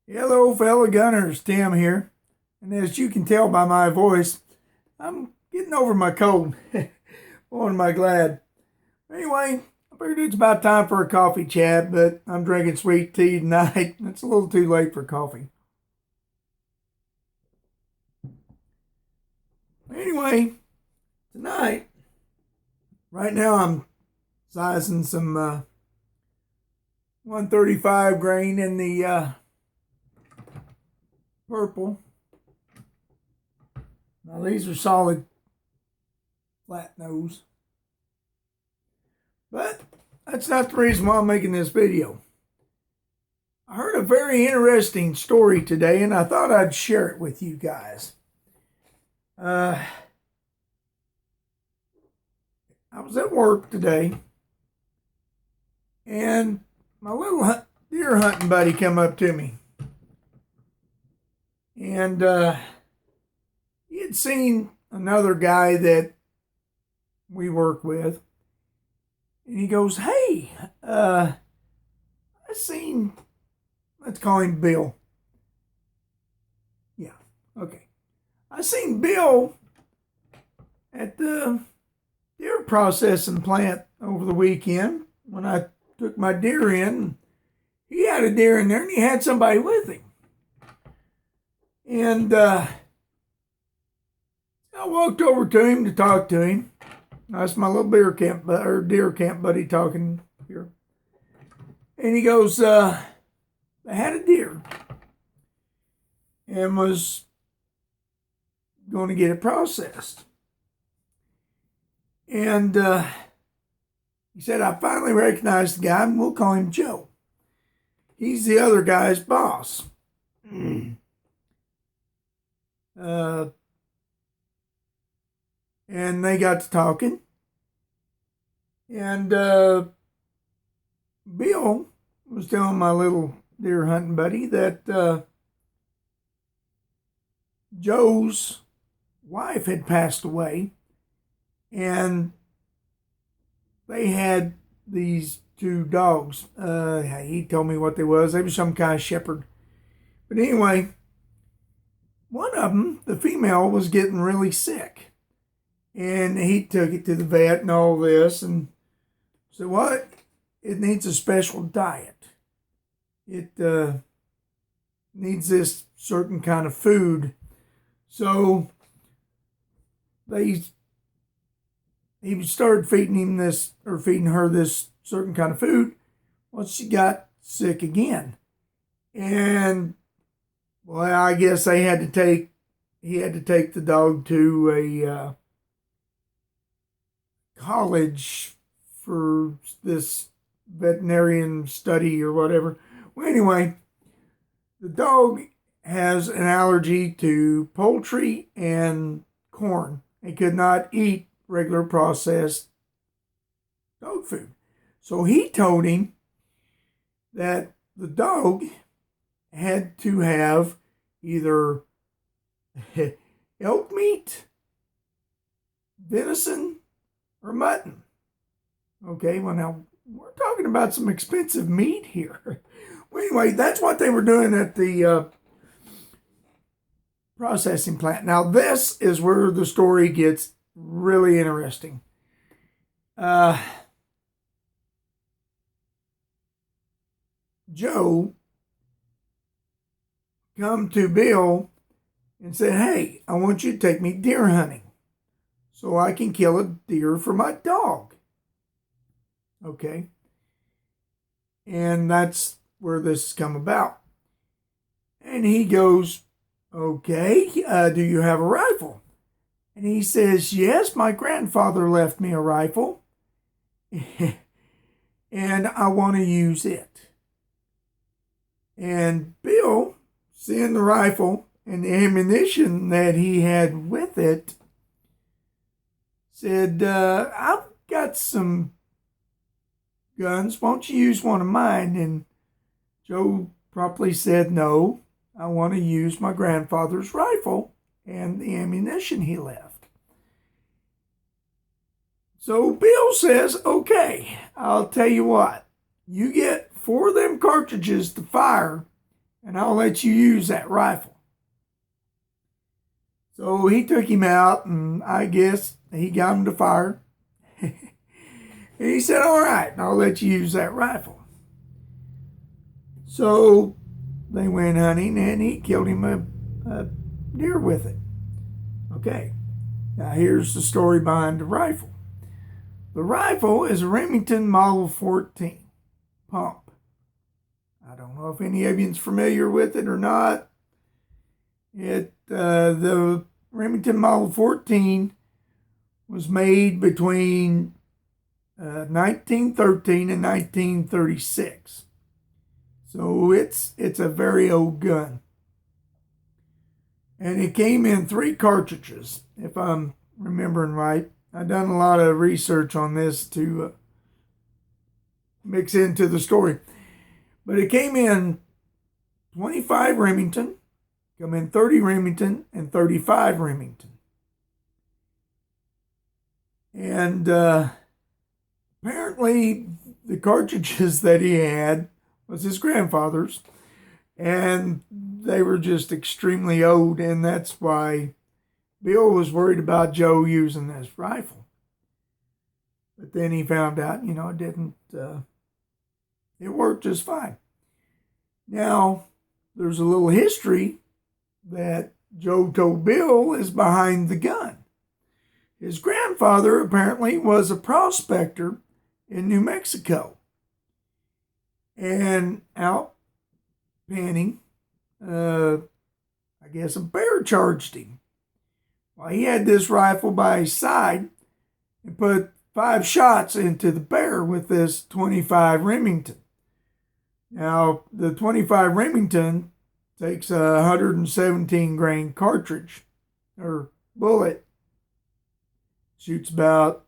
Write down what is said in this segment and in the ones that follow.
Hello, fellow gunners. Tim here. And as you can tell by my voice, I'm getting over my cold. Boy, am I glad. Anyway, I figured it's about time for a coffee chat, but I'm drinking sweet tea tonight. It's a little too late for coffee. Anyway, tonight, right now I'm sizing some 135 grain in the purple. Now these are solid flat nose. But that's not the reason why I'm making this video. I heard a very interesting story today and I thought I'd share it with you guys. I was at work today and my little deer hunting buddy come up to me. And he had seen another guy that we work with. And he goes, "Hey, I seen," let's call him Bill. Yeah, okay. I seen Bill at the deer processing plant over the weekend when I took my deer in. He had a deer in there and he had somebody with him. And I walked over to him to talk to him. That's my little deer camp buddy talking here. And he goes, "I had a deer and was going to get it processed." And he said, "I finally recognized the guy, and we'll call him Joe. He's the other guy's boss." And they got to talking. And Bill was telling my little deer hunting buddy that Joe's wife had passed away. And they had these two dogs. He told me what they was. They were some kind of shepherd. But anyway, one of them, the female, was getting really sick. And he took it to the vet and all this and said, "What? It needs a special diet. It needs this certain kind of food." So he started feeding him this, or feeding her this certain kind of food. Well, she got sick again. And well, I guess he had to take the dog to a college for this veterinarian study or whatever. Well, anyway, the dog has an allergy to poultry and corn. He could not eat regular processed dog food. So he told him that the dog had to have either elk meat, venison, or mutton. Okay, well now, we're talking about some expensive meat here. Well, anyway, that's what they were doing at the processing plant. Now, this is where the story gets really interesting. Joe come to Bill and said, "Hey, I want you to take me deer hunting so I can kill a deer for my dog." Okay. And that's where this has come about. And he goes, "Okay, do you have a rifle?" And he says, "Yes, my grandfather left me a rifle and I want to use it." And Bill, seeing the rifle and the ammunition that he had with it, said, "I've got some guns. Won't you use one of mine?" And Joe promptly said, "No, I want to use my grandfather's rifle and the ammunition he left." So Bill says, "Okay, I'll tell you what. You get 4 of them cartridges to fire, and I'll let you use that rifle. So he took him out, and I guess he got him to fire. And he said, all right, I'll let you use that rifle. So they went hunting, and he killed him a deer with it. Okay, now here's the story behind the rifle. The rifle is a Remington Model 14 pump. I don't know if any of you is familiar with it or not. The Remington Model 14 was made between 1913 and 1936. So it's a very old gun. And it came in 3 cartridges, if I'm remembering right. I've done a lot of research on this to mix into the story. But it came in 25 Remington, come in 30 Remington, and 35 Remington. And apparently the cartridges that he had was his grandfather's, and they were just extremely old, and that's why Bill was worried about Joe using this rifle. But then he found out, it didn't, it worked just fine. Now, there's a little history that Joe told Bill is behind the gun. His grandfather apparently was a prospector in New Mexico. And out panning, I guess a bear charged him. Well, he had this rifle by his side and put 5 shots into the bear with this 25 Remington. Now, the 25 Remington takes a 117 grain cartridge or bullet. Shoots about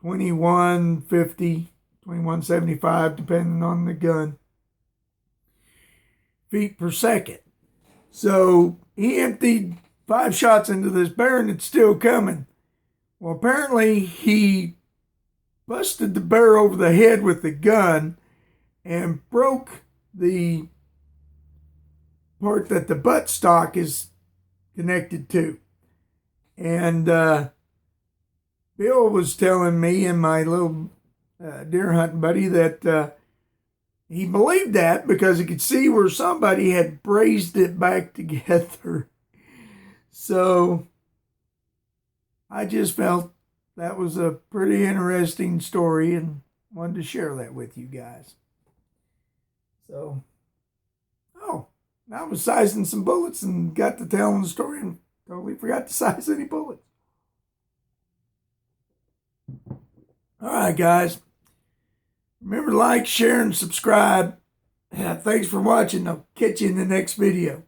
2150, 2175, depending on the gun, feet per second. So he emptied 5 shots into this bear, and it's still coming. Well, apparently he busted the bear over the head with the gun and broke the part that the buttstock is connected to. And Bill was telling me and my little deer hunting buddy that he believed that because he could see where somebody had brazed it back together. So I just felt that was a pretty interesting story and wanted to share that with you guys. So, I was sizing some bullets and got to telling the story and totally forgot to size any bullets. All right, guys. Remember to like, share, and subscribe. Thanks for watching. I'll catch you in the next video.